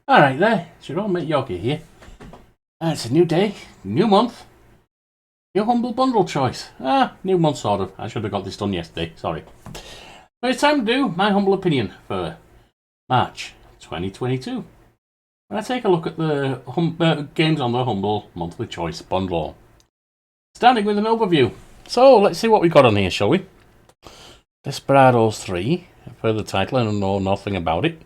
Alright there, it's your old mate Yorkie here. It's a new day, new month, new humble bundle choice. New month sort of. I should have got this done yesterday, sorry. But it's time to do my humble opinion for March 2022. When I take a look at the games on the humble monthly choice bundle. Starting with an overview. So let's see what we got on here, shall we? Desperados 3, for the title, I don't know nothing about it.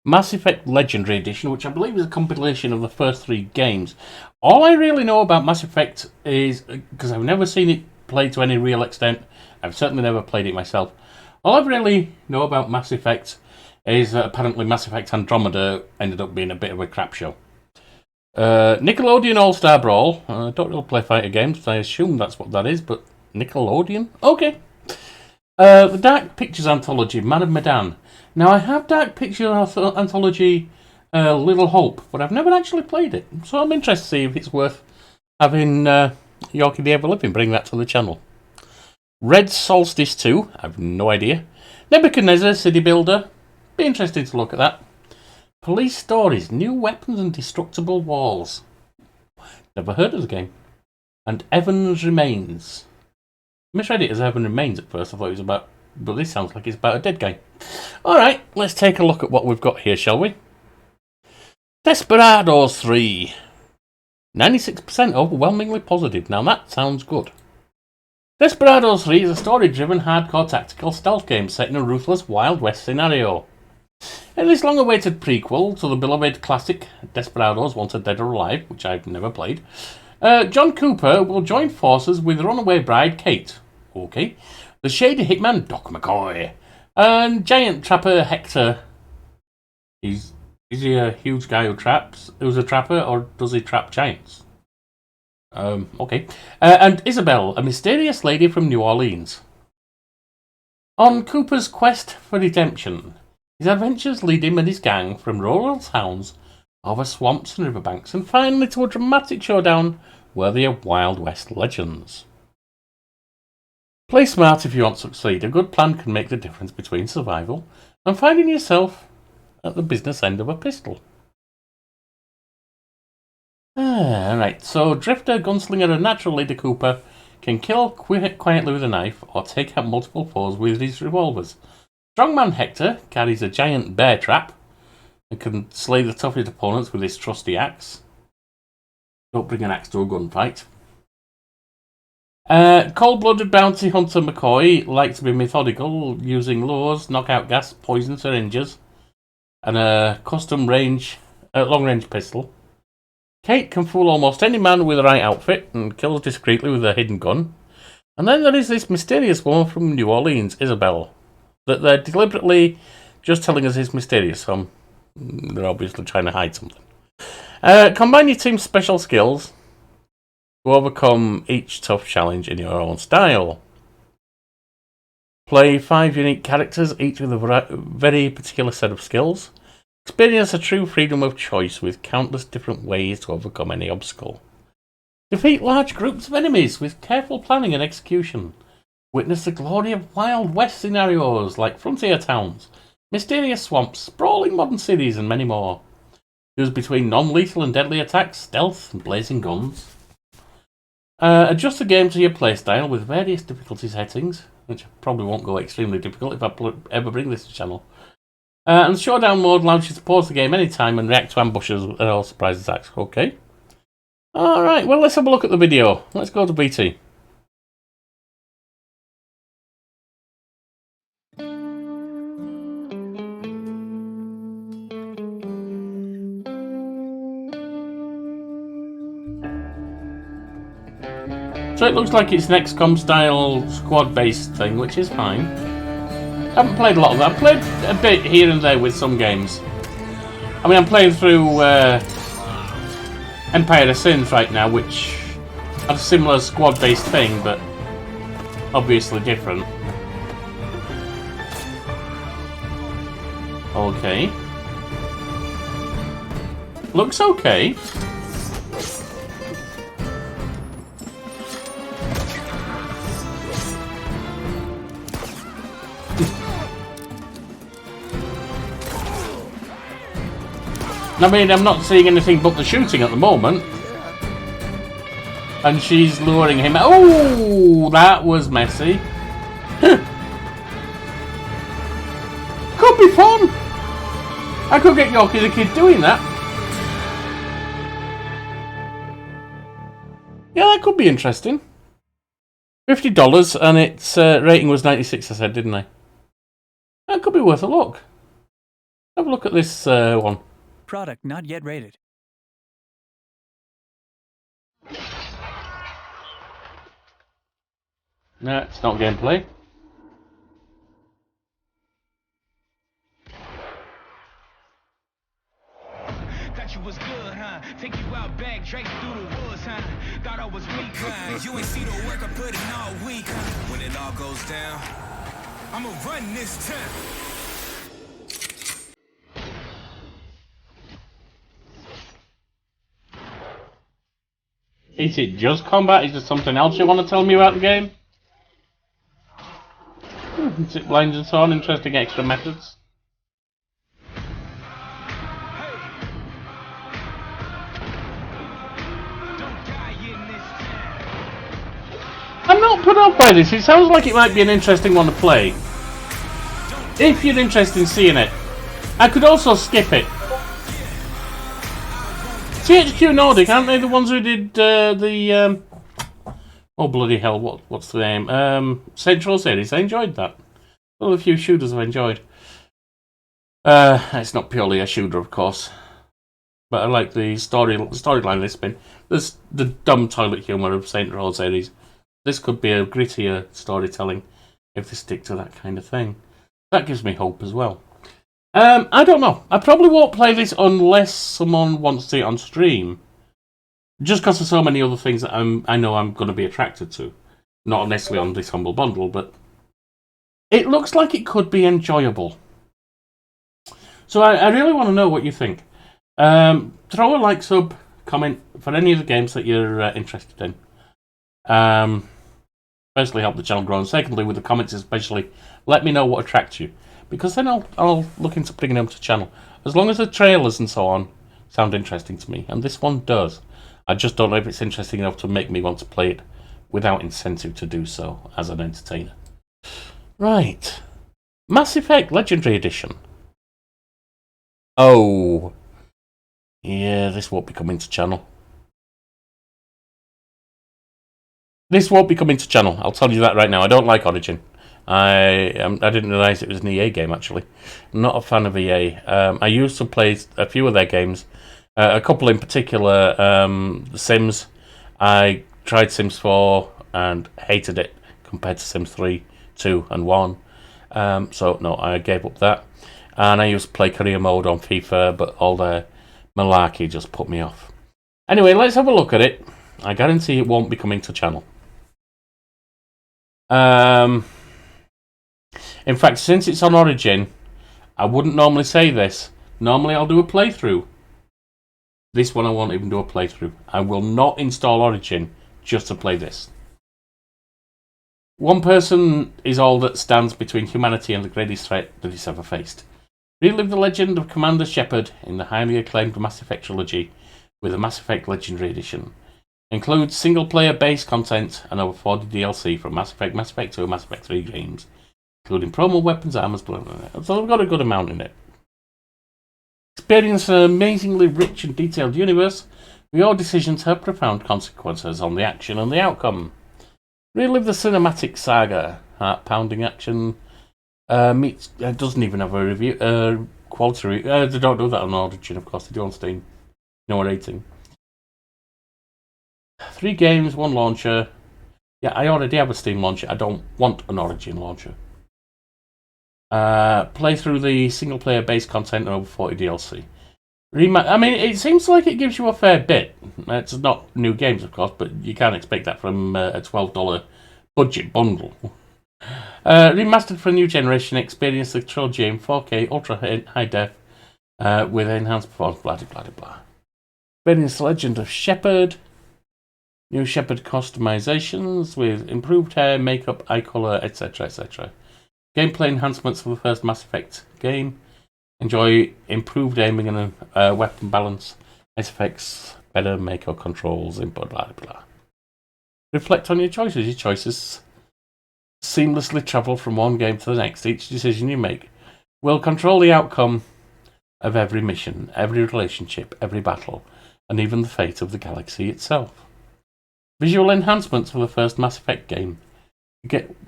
Mass Effect Legendary Edition, which I believe is a compilation of the first 3 games. All I really know about Mass Effect is, because I've never seen it played to any real extent, I've certainly never played it myself. All I really know about Mass Effect is that apparently Mass Effect Andromeda ended up being a bit of a crap show. Nickelodeon All-Star Brawl. I don't really play fighter games, so I assume that's what that is, but Nickelodeon? Okay. The Dark Pictures Anthology, Man of Medan. Now, I have Dark Pictures Anthology Little Hope, but I've never actually played it. So I'm interested to see if it's worth having Yorkie the Ever Living bring that to the channel. Red Solstice 2, I have no idea. Nebuchadnezzar City Builder, be interesting to look at that. Police Stories, New Weapons and Destructible Walls. Never heard of the game. And Evans Remains. I misread it as Evan Remains at first. I thought it was about... But this sounds like it's about a dead guy. Alright, let's take a look at what we've got here, shall we? Desperados 3. 96% overwhelmingly positive. Now that sounds good. Desperados 3 is a story-driven, hardcore tactical stealth game set in a ruthless Wild West scenario. In this long-awaited prequel to the beloved classic Desperados Wanted Dead or Alive, which I've never played, John Cooper will join forces with runaway bride Kate. Okay. The shady hitman Doc McCoy. And giant trapper Hector. Is he a huge guy who's a trapper, or does he trap giants? Okay. And Isabel, a mysterious lady from New Orleans. On Cooper's quest for redemption, his adventures lead him and his gang from rural towns over swamps and riverbanks, and finally to a dramatic showdown worthy of Wild West legends. Play smart if you want to succeed. A good plan can make the difference between survival and finding yourself at the business end of a pistol. Alright, so Drifter, Gunslinger and Natural Leader Cooper can kill quietly with a knife or take out multiple foes with his revolvers. Strongman Hector carries a giant bear trap and can slay the toughest opponents with his trusty axe. Don't bring an axe to a gunfight. Cold-blooded bounty hunter McCoy likes to be methodical, using lures, knockout gas, poison syringes, and a custom long-range pistol. Kate can fool almost any man with the right outfit and kills discreetly with a hidden gun. And then there is this mysterious woman from New Orleans, Isabel, that they're deliberately just telling us is mysterious, so they're obviously trying to hide something. Combine your team's special skills to overcome each tough challenge in your own style. Play 5 unique characters, each with a very particular set of skills. Experience a true freedom of choice with countless different ways to overcome any obstacle. Defeat large groups of enemies with careful planning and execution. Witness the glory of Wild West scenarios like frontier towns, mysterious swamps, sprawling modern cities, and many more. Choose between non-lethal and deadly attacks, stealth, and blazing guns. Adjust the game to your playstyle with various difficulty settings, which probably won't go extremely difficult if I ever bring this to the channel. And Showdown mode allows you to pause the game anytime and react to ambushes and all surprise attacks. Okay. Alright, well, let's have a look at the video. Let's go to BT. So it looks like it's an XCOM style squad based thing, which is fine. I haven't played a lot of that. I've played a bit here and there with some games. I mean, I'm playing through Empire of Sins right now, which has a similar squad based thing, but obviously different. Okay. Looks okay. I mean, I'm not seeing anything but the shooting at the moment. And she's luring him. Oh, that was messy. Could be fun. I could get Yorkie the Kid doing that. Yeah, that could be interesting. $50 and its rating was 96, I said, didn't I? That could be worth a look. Have a look at this one. Product not yet rated. No, it's not gameplay. Thought you was good, huh? Take you out back, Drake through the woods, huh? Thought I was weak, huh? You ain't see the work I put in all week, huh? When it all goes down, I'ma run this town. Is it just combat? Is there something else you want to tell me about the game? Zip lines and so on, interesting extra methods. I'm not put off by this. It sounds like it might be an interesting one to play. If you're interested in seeing it. I could also skip it. THQ Nordic, aren't they the ones who did oh bloody hell, what's the name? Central series. I enjoyed that. One of the few shooters I've enjoyed. It's not purely a shooter, of course, but I like the storyline this been. There's the dumb toilet humour of Central series. This could be a grittier storytelling if they stick to that kind of thing. That gives me hope as well. I don't know. I probably won't play this unless someone wants to see it on stream. Just because there's so many other things that I know I'm going to be attracted to. Not necessarily on this Humble Bundle, but it looks like it could be enjoyable. So I really want to know what you think. Throw a like, sub, comment for any of the games that you're interested in. Firstly, help the channel grow, and secondly, with the comments especially, let me know what attracts you. Because then I'll look into putting them to the channel. As long as the trailers and so on sound interesting to me, and this one does. I just don't know if it's interesting enough to make me want to play it without incentive to do so as an entertainer. Right. Mass Effect Legendary Edition. Oh. Yeah, this won't be coming to channel. This won't be coming to channel. I'll tell you that right now. I don't like Origin. I didn't realise it was an EA game, actually. I'm not a fan of EA. I used to play a few of their games. A couple in particular. The Sims. I tried Sims 4 and hated it compared to Sims 3, 2 and 1. So, no, I gave up that. And I used to play career mode on FIFA, but all the malarkey just put me off. Anyway, let's have a look at it. I guarantee it won't be coming to channel. In fact, since it's on Origin, I wouldn't normally say this. Normally I'll do a playthrough. This one I won't even do a playthrough. I will not install Origin just to play this. One person is all that stands between humanity and the greatest threat that it's ever faced. Relive the legend of Commander Shepard in the highly acclaimed Mass Effect trilogy with the Mass Effect Legendary Edition. Includes single-player base content and over 40 DLC from Mass Effect, Mass Effect 2 and Mass Effect 3 games, including promo weapons, armors, blah, blah, blah. So I've got a good amount in it. Experience an amazingly rich and detailed universe, where your decisions have profound consequences on the action and the outcome. Relive the cinematic saga, heart-pounding action. It doesn't even have a review, quality review. They don't do that on Origin, of course. They do on Steam. No rating. 3 games, 1 launcher. Yeah, I already have a Steam launcher. I don't want an Origin launcher. Play through the single-player base content and over 40 DLC. I mean, it seems like it gives you a fair bit. It's not new games, of course, but you can't expect that from a $12 budget bundle. Remastered for a new generation, experience the trilogy in 4K, ultra high def, with enhanced performance, blah, blah, blah, blah. Experience the Legend of Shepard. New Shepard customizations with improved hair, makeup, eye color, etc., etc. Gameplay enhancements for the first Mass Effect game. Enjoy improved aiming and weapon balance, nice effects, better make-up controls, input, blah blah. Reflect on your choices. Your choices seamlessly travel from one game to the next. Each decision you make will control the outcome of every mission, every relationship, every battle, and even the fate of the galaxy itself. Visual enhancements for the first Mass Effect game.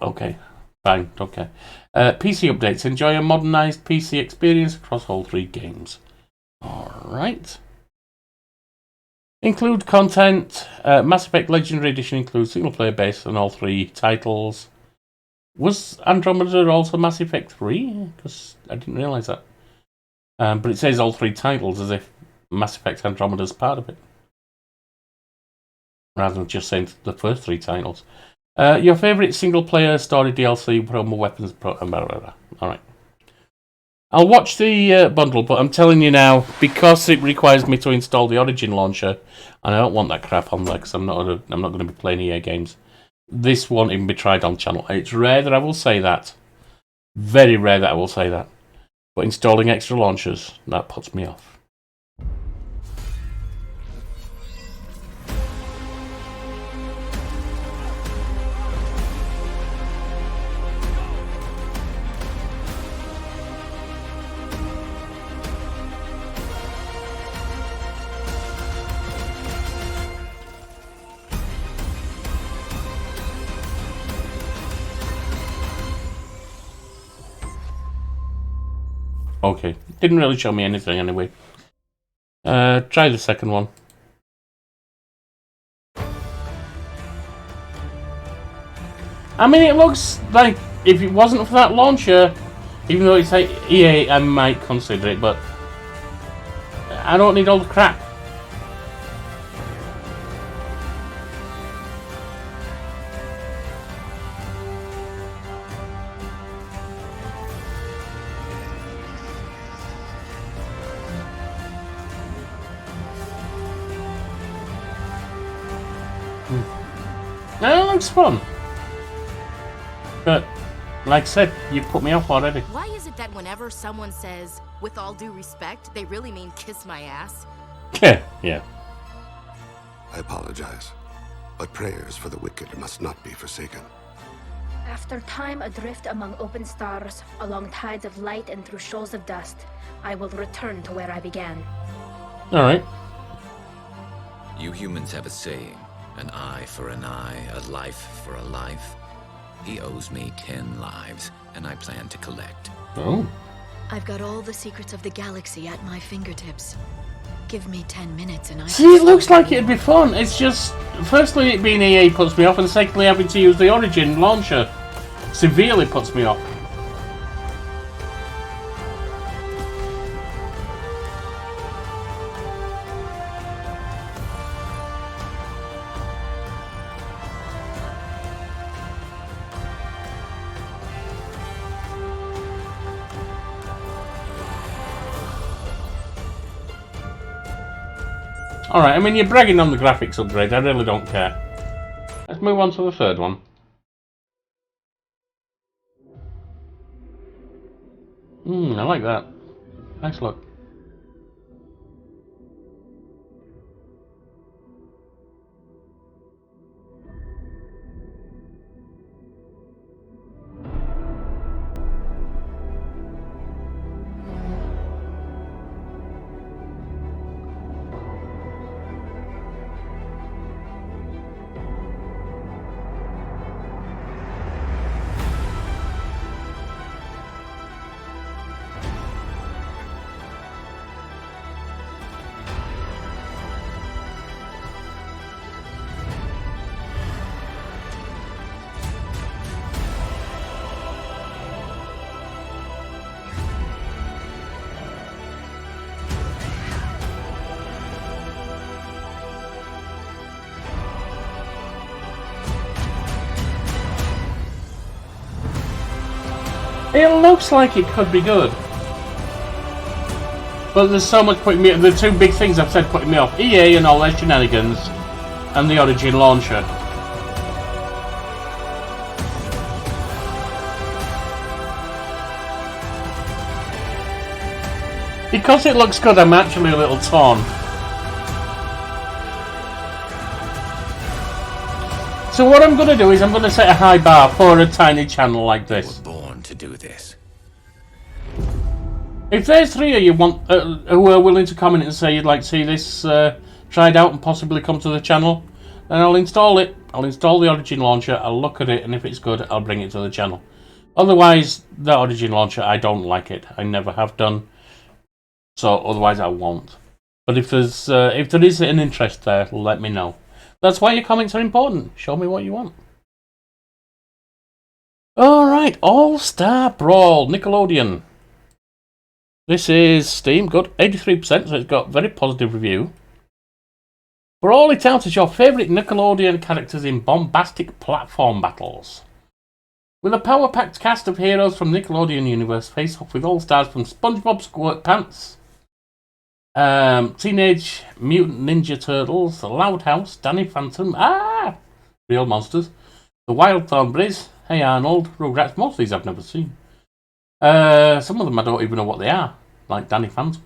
Okay, fine, okay. PC updates. Enjoy a modernized PC experience across all 3 games. Alright. Include content. Mass Effect Legendary Edition includes single-player base on all 3 titles. Was Andromeda also Mass Effect 3? Because I didn't realise that. But it says all 3 titles as if Mass Effect Andromeda is part of it, rather than just saying the first 3 titles. Your favourite single-player story DLC, promo weapons, Alright. I'll watch the bundle, but I'm telling you now, because it requires me to install the Origin launcher, and I don't want that crap on there, because I'm not going to be playing EA games. This won't even be tried on channel. It's rare that I will say that. Very rare that I will say that. But installing extra launchers, that puts me off. Okay, didn't really show me anything anyway. Try the second one. I mean, it looks like if it wasn't for that launcher, even though it's like EA, I might consider it, but I don't need all the crap. That looks fun. But, like I said, you put me off already. Why is it that whenever someone says, with all due respect, they really mean kiss my ass? Yeah. I apologize, but prayers for the wicked must not be forsaken. After time adrift among open stars, along tides of light and through shoals of dust, I will return to where I began. Alright. You humans have a saying. An eye for an eye, a life for a life. He owes me 10 lives, and I plan to collect. Oh. I've got all the secrets of the galaxy at my fingertips. Give me 10 minutes and I... See, it looks like it'd be fun. It's just, firstly, it being EA puts me off, and secondly, having to use the Origin launcher severely puts me off. Alright, I mean, you're bragging on the graphics upgrade, I really don't care. Let's move on to the third one. I like that. Nice look. It looks like it could be good. But there's so much putting me... The two big things I've said putting me off. EA and all their shenanigans. And the Origin launcher. Because it looks good, I'm actually a little torn. So what I'm going to do is I'm going to set a high bar for a tiny channel like this. We're born to do this. If there's 3 of you who are willing to comment and say you'd like to see this tried out and possibly come to the channel, then I'll install it. I'll install the Origin launcher, I'll look at it, and if it's good, I'll bring it to the channel. Otherwise, the Origin launcher, I don't like it. I never have done. So otherwise I won't. But if there is an interest there, let me know. That's why your comments are important. Show me what you want. Alright, All-Star Brawl, Nickelodeon. This is Steam, good, 83%, so it's got very positive review. Brawl it out as your favourite Nickelodeon characters in bombastic platform battles. With a power-packed cast of heroes from Nickelodeon universe, face off with all-stars from SpongeBob SquarePants, Teenage Mutant Ninja Turtles, The Loud House, Danny Phantom, Real Monsters, The Wild Thornberrys, Hey Arnold, Rugrats, most of these I've never seen. Some of them I don't even know what they are, like Danny Phantom.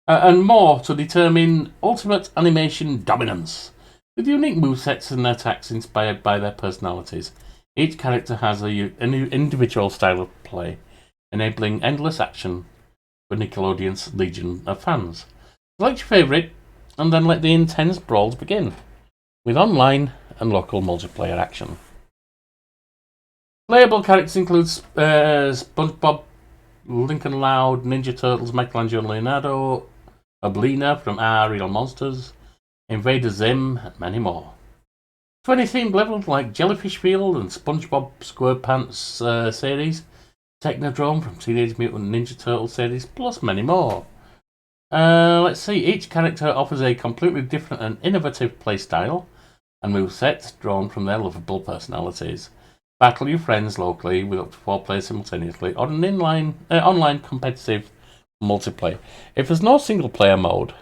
And more to determine ultimate animation dominance, with unique movesets and attacks inspired by their personalities. Each character has an individual style of play, enabling endless action for Nickelodeon's legion of fans. Select your favourite, and then let the intense brawls begin, with online and local multiplayer action. Playable characters include SpongeBob, Lincoln Loud, Ninja Turtles, Michelangelo Leonardo, Oblina from Real Monsters, Invader Zim, and many more. 20 themed levels like Jellyfish Field and SpongeBob SquarePants series, Technodrome from Teenage Mutant Ninja Turtle series, plus many more. Let's see, each character offers a completely different and innovative playstyle and moveset drawn from their lovable personalities. Battle your friends locally with up to 4 players simultaneously or an online competitive multiplayer. If there's no single player mode,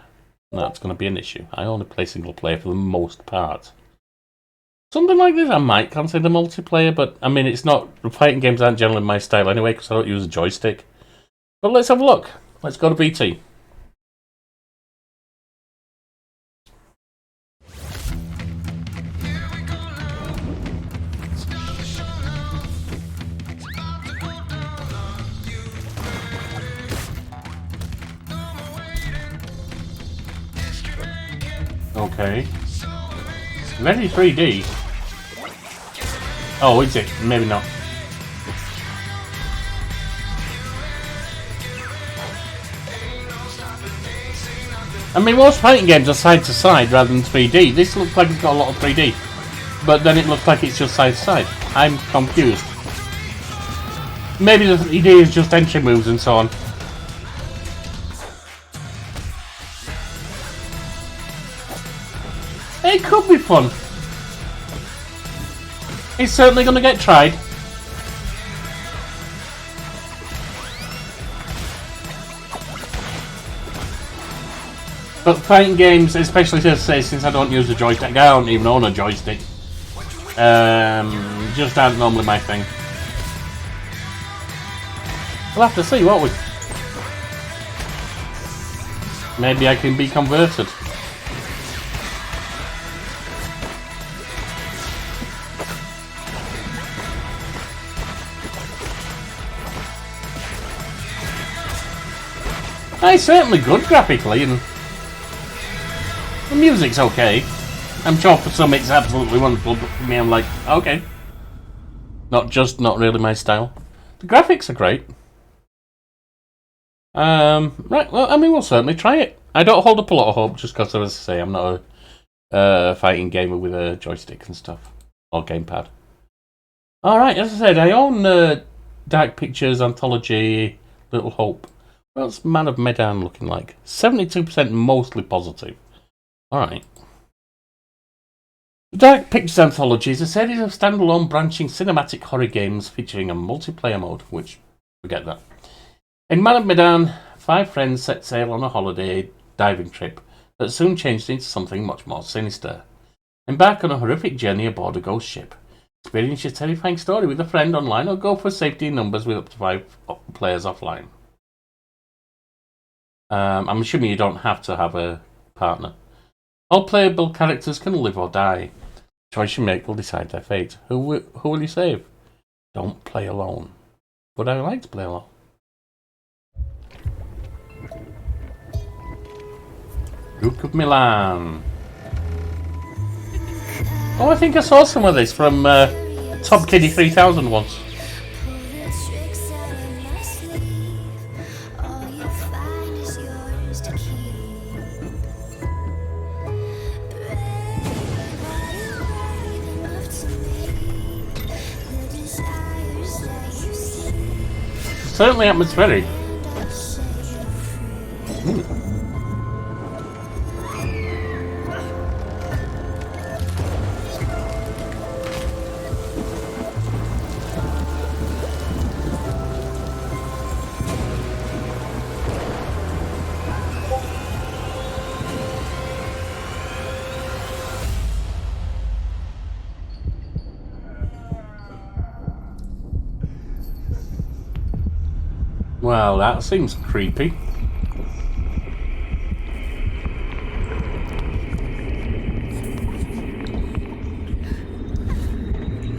that's going to be an issue. I only play single player for the most part. Something like this I might consider multiplayer, but I mean, it's not. Fighting games aren't generally my style anyway because I don't use a joystick. But let's have a look. Let's go to BT. Okay. Very 3D. Oh, is it? Maybe not. I mean, most fighting games are side to side rather than 3D. This looks like it's got a lot of 3D, but then it looks like it's just side to side. I'm confused. Maybe the 3D is just entry moves and so on. It could be fun. It's certainly going to get tried. But fighting games, especially to say since I don't use a joystick, I don't even own a joystick. Just aren't normally my thing. We'll have to see, won't we? Maybe I can be converted. It's certainly good graphically, and the music's okay. I'm sure for some it's absolutely wonderful, but for me I'm like, okay. Not really my style. The graphics are great. Right, well, I mean, we'll certainly try it. I don't hold up a lot of hope just because, as I say, I'm not a fighting gamer with a joystick and stuff. Or gamepad. Alright, as I said, I own Dark Pictures Anthology Little Hope. What's Man of Medan looking like? 72% mostly positive. Alright. The Dark Pictures Anthology is a series of standalone branching cinematic horror games featuring a multiplayer mode, which, forget that. In Man of Medan, 5 friends set sail on a holiday diving trip that soon changed into something much more sinister. Embark on a horrific journey aboard a ghost ship. Experience your terrifying story with a friend online or go for safety in numbers with up to 5 players offline. I'm assuming you don't have to have a partner. All playable characters can live or die. The choice you make will decide their fate. Who will you save? Don't play alone. Would I like to play alone? Up Milan. Oh, I think I saw some of this from Top Kiddie 3000 once. Certainly atmospheric. Well, that seems creepy.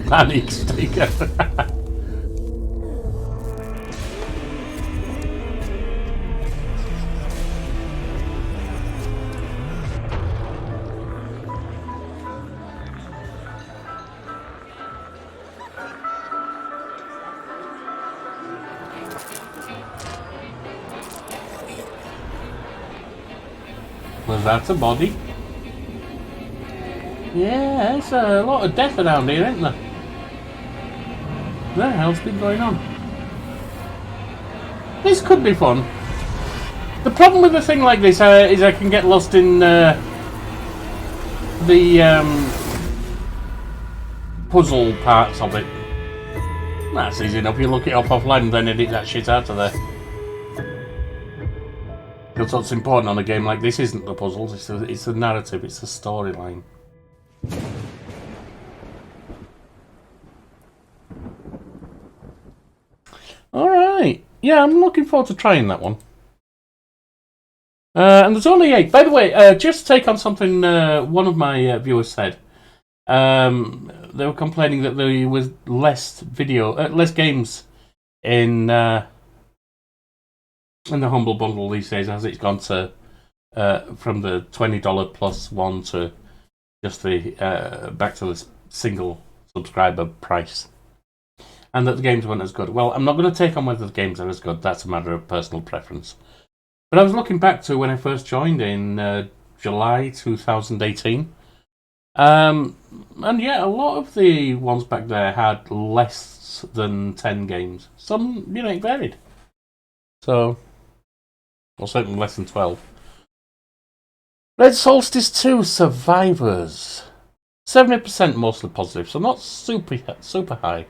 Panic sticker. Was that a body? Yeah, there's a lot of death around here, isn't there? What the hell's been going on? This could be fun. The problem with a thing like this is I can get lost in the puzzle parts of it. That's easy enough. You look it up offline and then edit that shit out of there. Because what's important on a game like this isn't the puzzles, it's the narrative, it's the storyline. Alright, yeah, I'm looking forward to trying that one. And there's only 8. By the way, just to take on something one of my viewers said. They were complaining that there was less games in the Humble Bundle these days, as it's gone to from the $20 plus one to just the back to the single subscriber price, and that the games weren't as good. Well, I'm not going to take on whether the games are as good. That's a matter of personal preference. But I was looking back to when I first joined in July 2018, and yeah, a lot of the ones back there had less than 10 games. Some, it varied. So. Or certainly less than 12. Red Solstice 2 Survivors. 70% mostly positive, so not super high.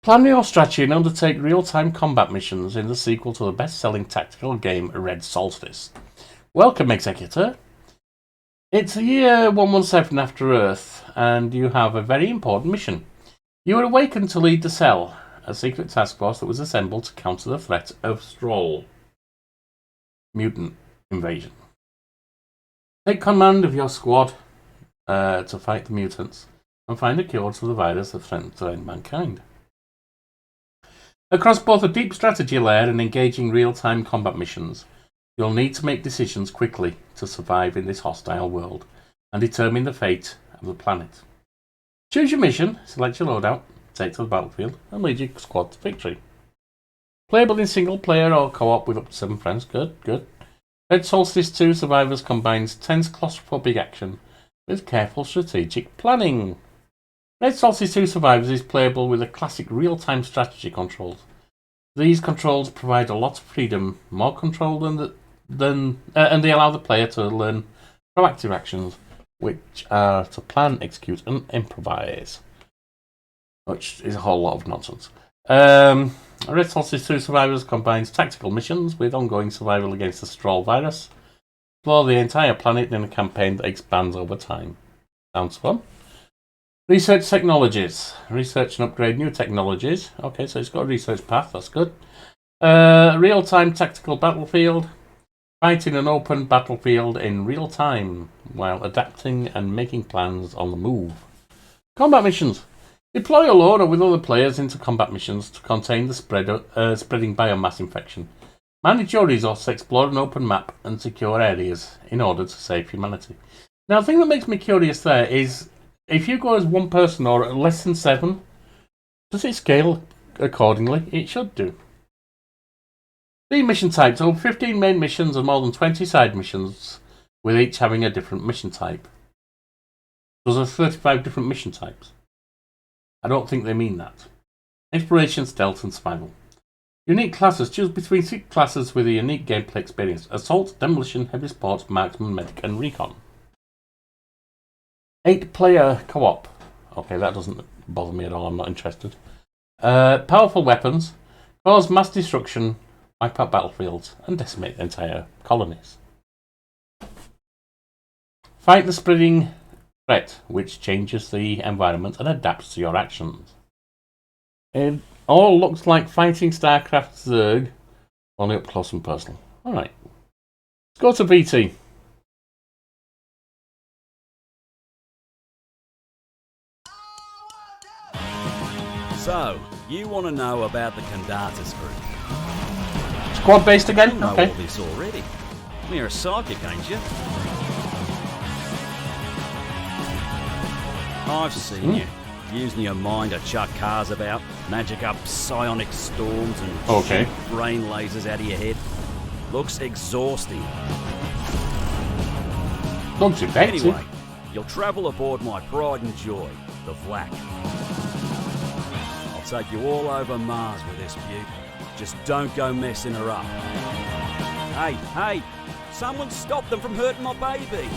Plan your strategy and undertake real-time combat missions in the sequel to the best-selling tactical game Red Solstice. Welcome, Executor. It's the year 117 after Earth, and you have a very important mission. You are awakened to lead the Cell, a secret task force that was assembled to counter the threat of Brawl. Mutant invasion. Take command of your squad to fight the mutants and find a cure to the virus that threatens mankind. Across both a deep strategy layer and engaging real-time combat missions, you'll need to make decisions quickly to survive in this hostile world and determine the fate of the planet. Choose your mission, select your loadout, take to the battlefield, and lead your squad to victory. Playable in single player or co-op with up to 7 friends. Good. Red Solstice 2 Survivors combines tense claustrophobic action with careful strategic planning. Red Solstice 2 Survivors is playable with a classic real-time strategy controls. These controls provide a lot of freedom, more control and they allow the player to learn proactive actions, which are to plan, execute, and improvise, which is a whole lot of nonsense. Red Solstice 2 Survivors combines tactical missions with ongoing survival against the Stroll virus. Explore the entire planet in a campaign that expands over time. Sounds fun. Research technologies. Research and upgrade new technologies. Okay, so it's got a research path, that's good. Real-time tactical battlefield. Fight in an open battlefield in real time while adapting and making plans on the move. Combat missions. Deploy alone or with other players into combat missions to contain the spreading biomass infection. Manage your resources, explore an open map, and secure areas in order to save humanity. Now, the thing that makes me curious there is, if you go as one person or less than 7, does it scale accordingly? It should do. The mission types. Over 15 main missions and more than 20 side missions, with each having a different mission type. Those are 35 different mission types. I don't think they mean that. Exploration, stealth, and survival. Unique classes. Choose between 6 classes with a unique gameplay experience. Assault, demolition, heavy sports, marksman, medic, and recon. 8-player co-op. Okay, that doesn't bother me at all. I'm not interested. Powerful weapons. Cause mass destruction, wipe out battlefields, and decimate entire colonies. Fight the spreading threat, which changes the environment and adapts to your actions. It all looks like fighting StarCraft Zerg, only up close and personal. Alright. Let's go to VT. So, you want to know about the Condatus group? Squad based again? You know Okay. all this already. You're a psychic, ain't you? I've seen you, using your mind to chuck cars about, magic up psionic storms and Okay. shoot brain lasers out of your head. Looks exhausting. Looks effective. Anyway, you'll travel aboard my pride and joy, the Vlak. I'll take you all over Mars with this beaut. Just don't go messing her up. Hey, someone stop them from hurting my baby.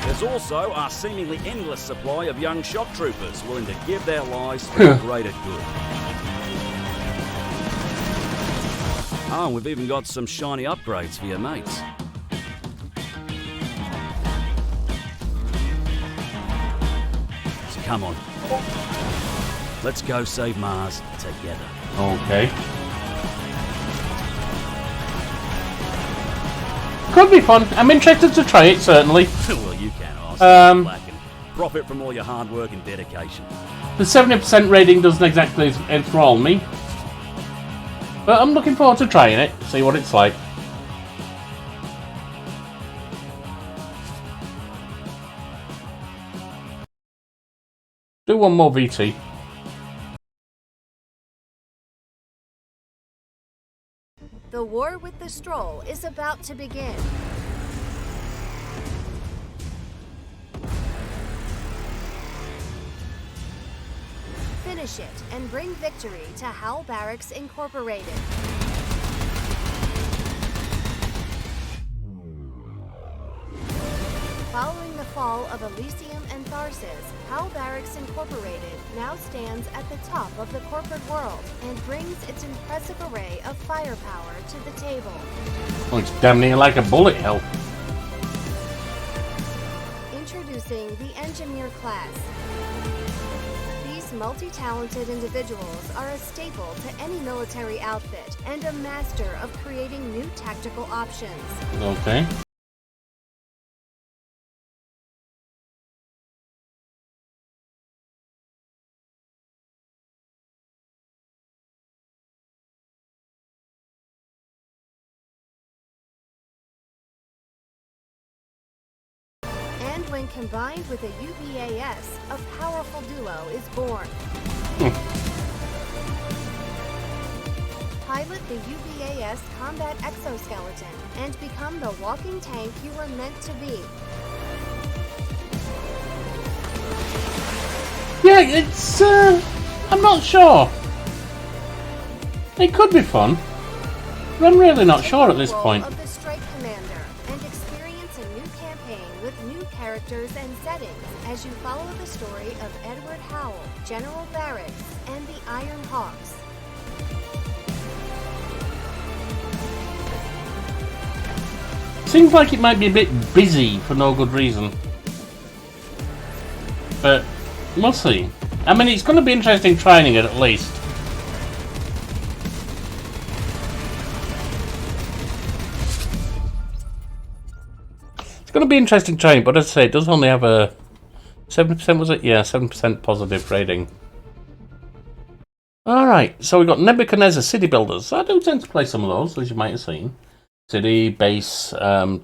There's also our seemingly endless supply of young shock troopers willing to give their lives for the greater good. Oh, and we've even got some shiny upgrades for your mates. So come on. Let's go save Mars together. Okay. Could be fun. I'm interested to try it, certainly. Well, you can ask. Black and profit from all your hard work and dedication. The 70% rating doesn't exactly enthrall me. But I'm looking forward to trying it, see what it's like. Do one more VT. The war with the Stroll is about to begin. Finish it and bring victory to Hal Barracks Incorporated. Following the fall of Elysium and Tharsis, Hal Barracks Incorporated now stands at the top of the corporate world and brings its impressive array of firepower to the table. Oh, it's damn near like a bullet hell. Introducing the Engineer class. These multi-talented individuals are a staple to any military outfit and a master of creating new tactical options. Okay. And when combined with a UBAS, a powerful duo is born. Pilot the UBAS combat exoskeleton and become the walking tank you were meant to be. Yeah, it's, I'm not sure. It could be fun. But I'm really not sure at this point. Of the Strike Commander and experience a new campaign with new characters and settings as you follow the story of Edward Howell, General Barracks, and the Iron Hawks. Seems like it might be a bit busy for no good reason. But we'll see. I mean, it's going to be interesting trying it at least. going to be interesting trying, but as I say, it does only have a 7%, was it? Yeah, 7% positive rating. Alright, so we've got Nebuchadnezzar City Builders. I do tend to play some of those, as you might have seen. City, base,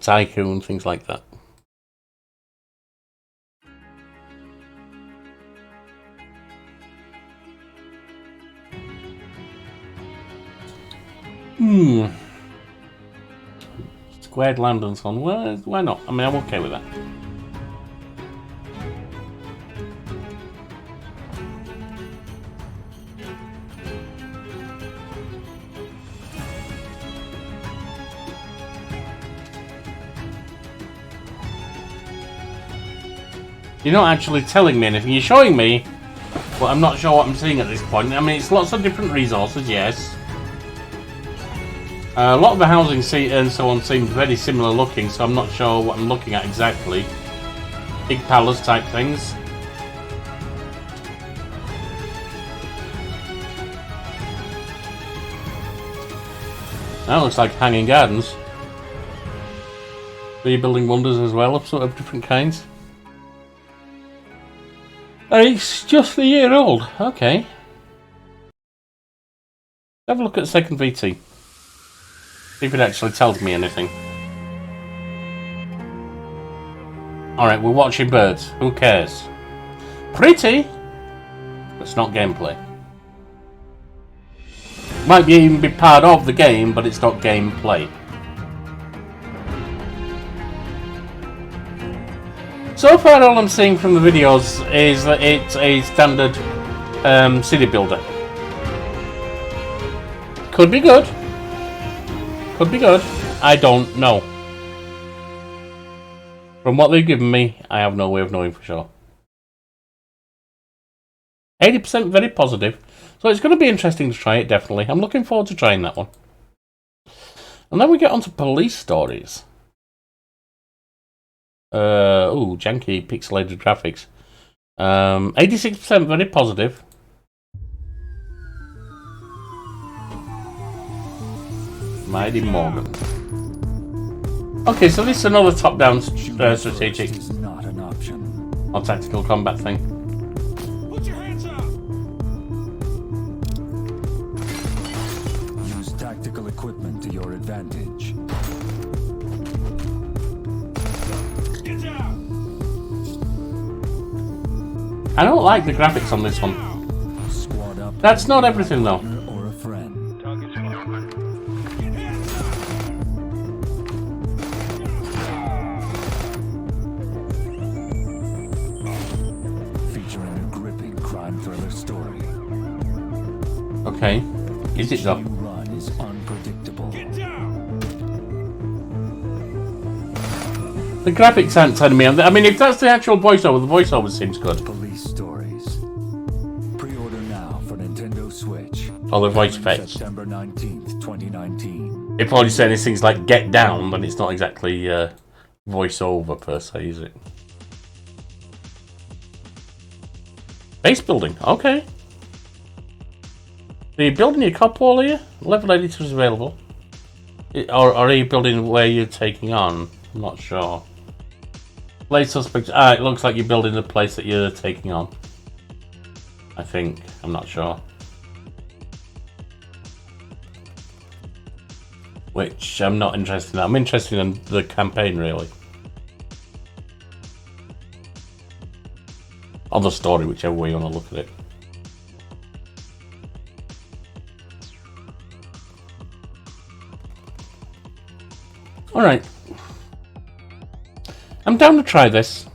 tycoon, things like that. Squared land and so on. Well, why not? I mean, I'm okay with that. You're not actually telling me anything. You're showing me, but I'm not sure what I'm seeing at this point. I mean, it's lots of different resources, yes. A lot of the housing and so on seem very similar looking, so I'm not sure what I'm looking at exactly. Big palace type things. That looks like hanging gardens. Rebuilding wonders as well, of sort of different kinds. It's just a year old. Okay. Have a look at the second VT. See if it actually tells me anything. Alright, we're watching birds. Who cares? Pretty! But it's not gameplay. Might even be part of the game, but it's not gameplay. So far, all I'm seeing from the videos is that it's a standard city builder. Could be good. Could be good. I don't know. From what they've given me, I have no way of knowing for sure. 80% very positive. So it's going to be interesting to try it, definitely. I'm looking forward to trying that one. And then we get on to police stories. Ooh, janky pixelated graphics. 86% very positive. Mighty Morgan. Okay, so this is another top-down strategic Not an option. or tactical combat thing. Put your hands up! Use tactical equipment to your advantage. Get down! I don't like the graphics on this one. Squad up. That's not everything though. Or a friend. Featuring a gripping crime thriller story. Okay. Is it though? Each new run is unpredictable. Get down! The graphics aren't telling me. I mean, if that's the actual voiceover, the voiceover seems good. Police stories. Pre-order now for Nintendo Switch. Or the voice effects. September 19th, 2019. If all you're saying is things like get down, then it's not exactly voiceover per se, is it? Base building, okay. Are you building your cop wall here? Level editor is available. Or are you building where you're taking on? I'm not sure. Place suspect. It looks like you're building the place that you're taking on. I think. I'm not sure. Which I'm not interested in. I'm interested in the campaign, really. Or the story, whichever way you want to look at it. Alright. I'm down to try this.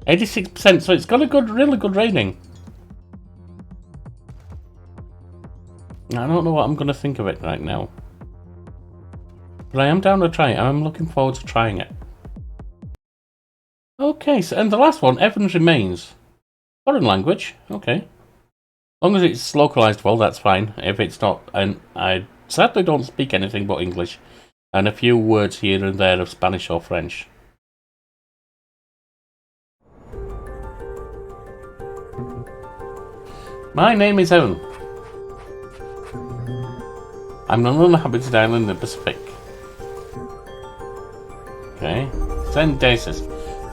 86%, so it's got a really good rating. I don't know what I'm going to think of it right now. But I am down to try it. I'm looking forward to trying it. Okay, so, and the last one, Evans Remains. Foreign language, okay. As long as it's localized well, that's fine. If it's not, and I sadly don't speak anything but English. And a few words here and there of Spanish or French. My name is Evan. I'm on an uninhabited island in the Pacific. Okay. Send Daces.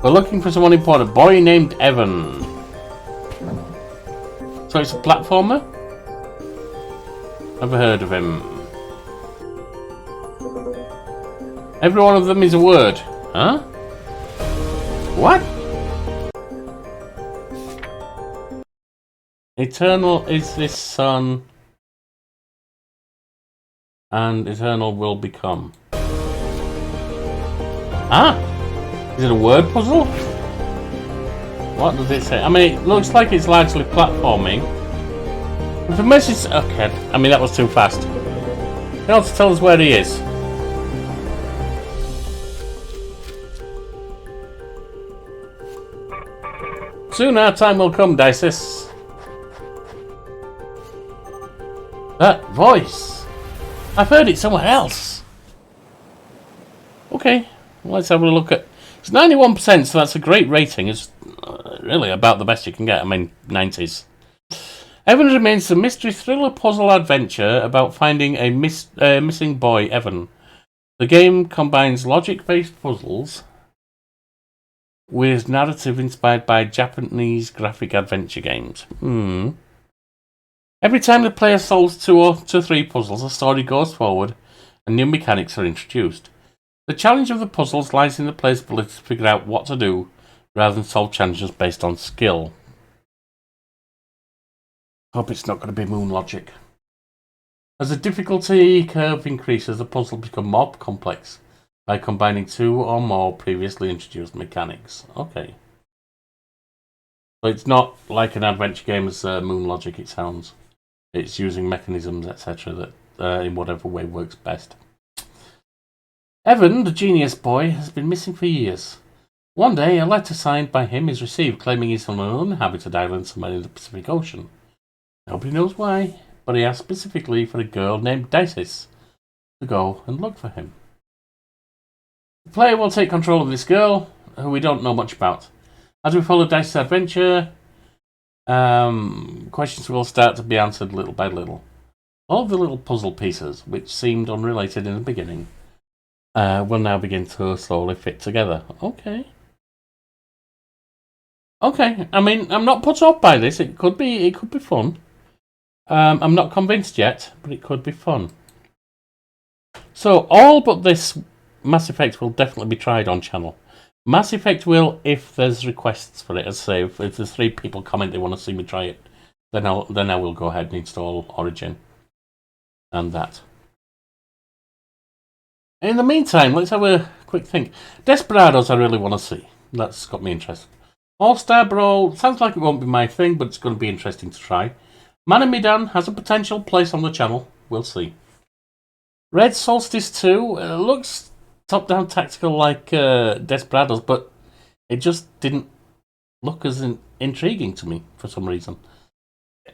We're looking for someone important. Boy named Evan. So it's a platformer? Never heard of him. Every one of them is a word. Huh? What? Eternal is this sun, and eternal will become. Ah! Is it a word puzzle? What does it say? I mean, it looks like it's largely platforming. The message... Okay, I mean, that was too fast. They ought to tell us where he is. Soon our time will come, Dices. That voice. I've heard it somewhere else. Okay, let's have a look at... It's 91%, so that's a great rating. It's really about the best you can get. I mean, 90s. Evan remains a mystery thriller puzzle adventure about finding a missing boy, Evan. The game combines logic-based puzzles with narrative inspired by Japanese graphic adventure games. Every time the player solves 2 or 3 puzzles, the story goes forward and new mechanics are introduced. The challenge of the puzzles lies in the player's ability to figure out what to do rather than solve challenges based on skill. Hope it's not going to be moon logic. As the difficulty curve increases, the puzzles become more complex by combining 2 or more previously introduced mechanics. Okay. So it's not like an adventure game as moon logic, it sounds. It's using mechanisms, etc. that in whatever way works best. Evan, the genius boy, has been missing for years. One day, a letter signed by him is received claiming he's on an uninhabited island somewhere in the Pacific Ocean. Nobody knows why, but he asked specifically for a girl named Dices to go and look for him. The player will take control of this girl, who we don't know much about. As we follow Dice's adventure, questions will start to be answered little by little. All of the little puzzle pieces, which seemed unrelated in the beginning, will now begin to slowly fit together. Okay. Okay, I mean, I'm not put off by this. It could be fun. I'm not convinced yet, but it could be fun. So, all but this Mass Effect will definitely be tried on channel. Mass Effect will if there's requests for it. As I say, if there's 3 people comment they want to see me try it, then I will go ahead and install Origin. And that. In the meantime, let's have a quick think. Desperados I really want to see. That's got me interested. All-Star Brawl, sounds like it won't be my thing, but it's going to be interesting to try. Man Milan has a potential place on the channel. We'll see. Red Solstice 2 looks top-down tactical like Desperados, but it just didn't look as intriguing to me for some reason.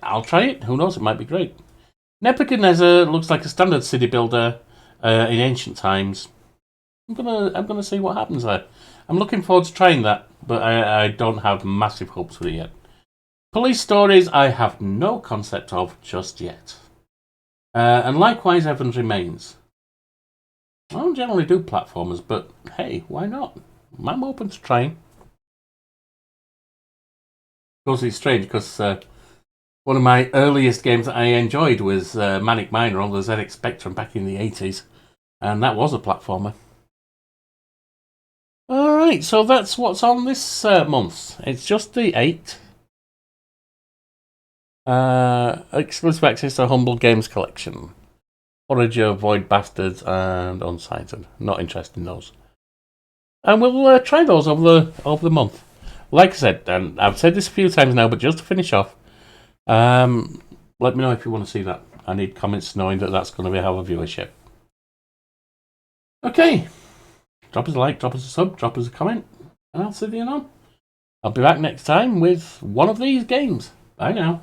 I'll try it. Who knows? It might be great. Nebuchadnezzar looks like a standard city builder in ancient times. I'm gonna see what happens there. I'm looking forward to trying that, but I don't have massive hopes for it yet. Police Stories I have no concept of just yet. And likewise Evans Remains. I don't generally do platformers, but hey, why not? I'm open to trying. Of course, it's strange because one of my earliest games that I enjoyed was Manic Miner on the ZX Spectrum back in the 80s, and that was a platformer. Alright, so that's what's on this month. It's just the 8th. Exclusive access to Humble Games Collection. Forager, Void Bastards, and Unsighted. Not interested in those. And we'll try those over the month. Like I said, and I've said this a few times now, but just to finish off, let me know if you want to see that. I need comments knowing that that's going to have a viewership. Okay. Drop us a like, drop us a sub, drop us a comment, and I'll see you on. I'll be back next time with one of these games. Bye now.